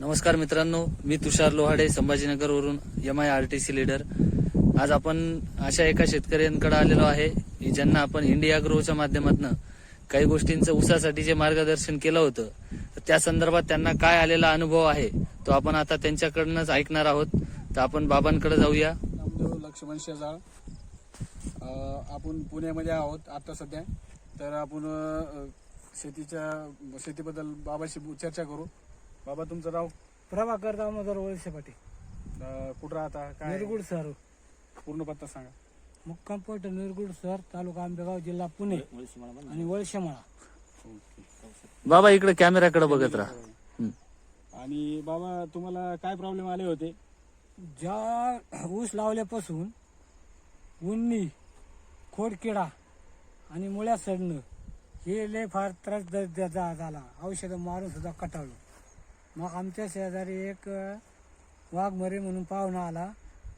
नमस्कार मित्रांनो, मी तुषार Lohade, संभाजीनगरवरून MIRTC leader. आज आपण अशा एका शेतकऱ्यांकडे आलेलो आहे की ज्यांना आपण इंडिया ग्रोच्या माध्यमातून काही गोष्टींचं ऊसासाठी जे मार्गदर्शन केलं होतं, त्या संदर्भात त्यांना काय आलेला अनुभव आहे तो आपण आता त्यांच्याकडूनच ऐकणार आहोत. तर आपण बाबांकडे जाऊया. नामदेव लक्ष्मण शेजाळ. आपण पुण्यामध्ये आहोत आता सध्या. तर आपण शेतीबद्दल बाबाशी चर्चा करू. बाबा, तुमचं नाव? प्रभाकर दामोदर वळसे पाटील. कुठं राहता, काय निरगुड सर, पूर्ण पत्ता सांगा. मुक्काम पोस्ट निरगुड सर, तालुका आंबेगाव, जिल्हा पुणे आणि वळशेमाळा. बाबा इकडे कॅमेराकडे बघत राहा. आणि बाबा, तुम्हाला काय प्रॉब्लेम आले होते? ज्या ऊस लावल्यापासून उन्नी, खोडकिडा आणि मुळ्या सडणं हे लय फार त्रास झाला. औषधं मारून सुद्धा कटाळलो. मग आमच्या शेजारी एक वाघमरे म्हणून पाहुणा आला.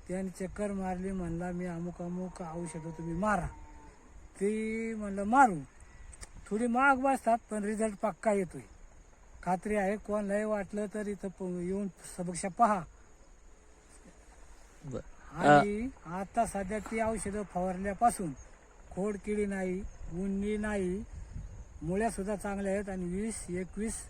त्याने चक्कर मारली. म्हणला मी अमुक अमुक औषधं तुम्ही मारा. ती म्हणलं मारू. थोडी महाग बसतात पण रिझल्ट पक्का येतोय, खात्री आहे. कोणालाही वाटलं तर इथं येऊन समक्ष पहा. आणि आता सध्या ती औषधं फवारल्यापासून खोडकिडी नाही, उन्नी नाही, मुळ्या सुद्धा चांगल्या आहेत आणि 20-21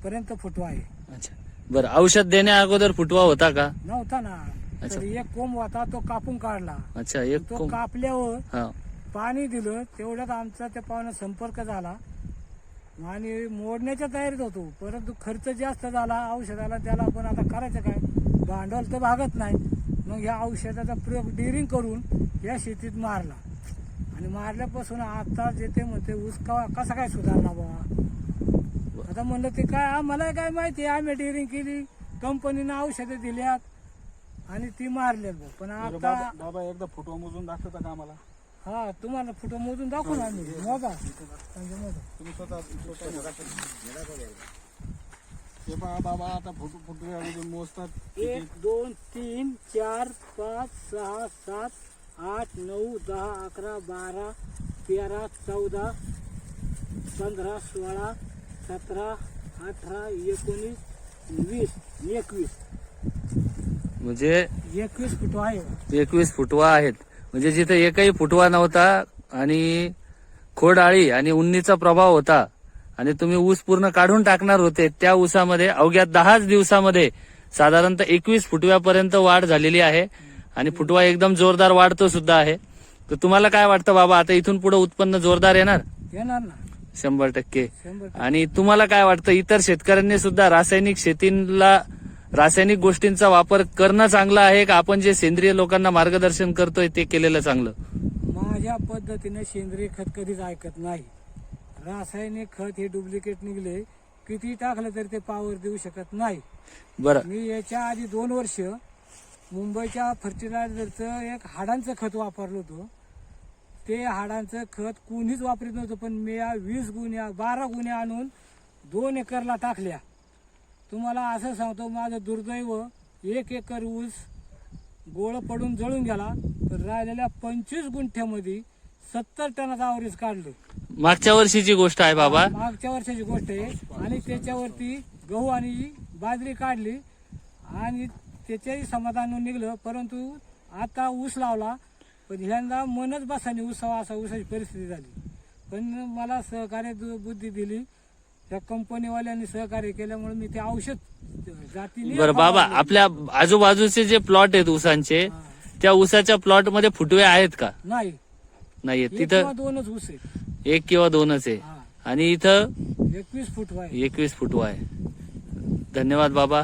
पर्यंत फुटवा आहे. अच्छा, बरं. औषध देण्या अगोदर फुटवा होता का? नव्हता ना. तर एक कोंब होता, तो कापून काढला. अच्छा, एक तो कोंब. कापल्यावर पाणी दिलं. तेवढ्यात आमचा त्या पाहुण्यात संपर्क झाला आणि मोडण्याच्या तयारीत होतो. परंतु खर्च जास्त झाला औषधाला. त्याला पण आता करायचं काय, भांडवल तर भागत नाही. मग या औषधाचा प्रयोग डिरिंग करून या शेतीत मारला आणि मारल्यापासून आता जे ते म्हणते ऊस कसा काय सुधारला बाबा. आता म्हणलं ते काय आम्हाला काय माहिती, आम्ही डिरिंग केली, कंपनीनं औषधं दिल्यात आणि ती मारल्यात. पण आता बाबा एकदा फुटवा मोजून दाखवता का आम्हाला? हा, तुम्हाला फुटो मोजून दाखवू ना आम्ही. मोजा तुम्ही स्वतः हे पहा बाबा, आता फुटवे मोजतात. 1, 2, 3, 4, 5, 6, 7, 8, 9, 10, 11, 12, 13, 14, 15, 16, 17, 18, 19, 20, 21. म्हणजे 21 फुटवा आहे. 21 फुटवा आहेत. म्हणजे जिथे एकही फुटवा नव्हता आणि खोडआळी आणि उन्नीचा प्रभाव होता आणि तुम्ही ऊस पूर्ण काढून टाकणार होते, त्या ऊसामध्ये अवघ्या 10 दिवसामध्ये साधारणतः 21 फुटव्यापर्यंत वाढ झालेली आहे आणि फुटवा एकदम जोरदार वाढतो सुद्धा आहे. तर तुम्हाला काय वाटतं बाबा, आता इथून पुढे उत्पन्न जोरदार येणार? येणार ना, 100%. 100%. आणि तुम्हाला काय वाटतं, इतर शेतकऱ्यांनी सुद्धा रासायनिक शेतीला, रासायनिक गोष्टींचा वापर करणं चांगलं आहे का आपण जे सेंद्रिय लोकांना मार्गदर्शन करतोय ते केलेलं चांगलं? माझ्या पद्धतीने सेंद्रिय खत कधीच ऐकत नाही. रासायनिक खत हे डुप्लिकेट निघले, किती टाकलं तरी ते पावर देऊ शकत नाही. बरं, मी याच्या आधी 2 वर्ष मुंबईच्या फर्टिलायझरचं एक हाडांचं खत वापरलं होतं. ते हाडांचं खत कोणीच वापरत नव्हतं, पण मी 20 गुण्या 12 गुण्या आणून 2 एकरला टाकल्या. तुम्हाला असं सांगतो, माझं दुर्दैव 1 एकर ऊस गोळ पडून जळून गेला. तर राहिलेल्या 25 गुंठ्यामध्ये 70 टनाचा ॲव्हरेज काढलं. मागच्या वर्षीची गोष्ट आहे बाबा. मागच्या वर्षाची गोष्ट आहे. आणि त्याच्यावरती गहू आणि बाजरी काढली आणि त्याच्याही समाधान निघलं. परंतु आता ऊस लावला, पण ह्यांना मनच बसानी ऊसावा असा ऊसाची परिस्थिती झाली. पण मला सहकार्य बुद्धी दिली, त्या कंपनीवाल्यांनी सहकार्य केल्यामुळे मी ते औषध जातीने. बरं बाबा, आपल्या आजूबाजूचे जे प्लॉट आहेत ऊसांचे, त्या ऊसाच्या प्लॉट मध्ये फुटवे आहेत का? नाही, नाहीये. 1 तिथं किंवा 2च ऊस आहे. 1 किंवा 2च आहे. आणि इथं 21 फुटवा आहे. 21 फुटवा आहे. धन्यवाद बाबा.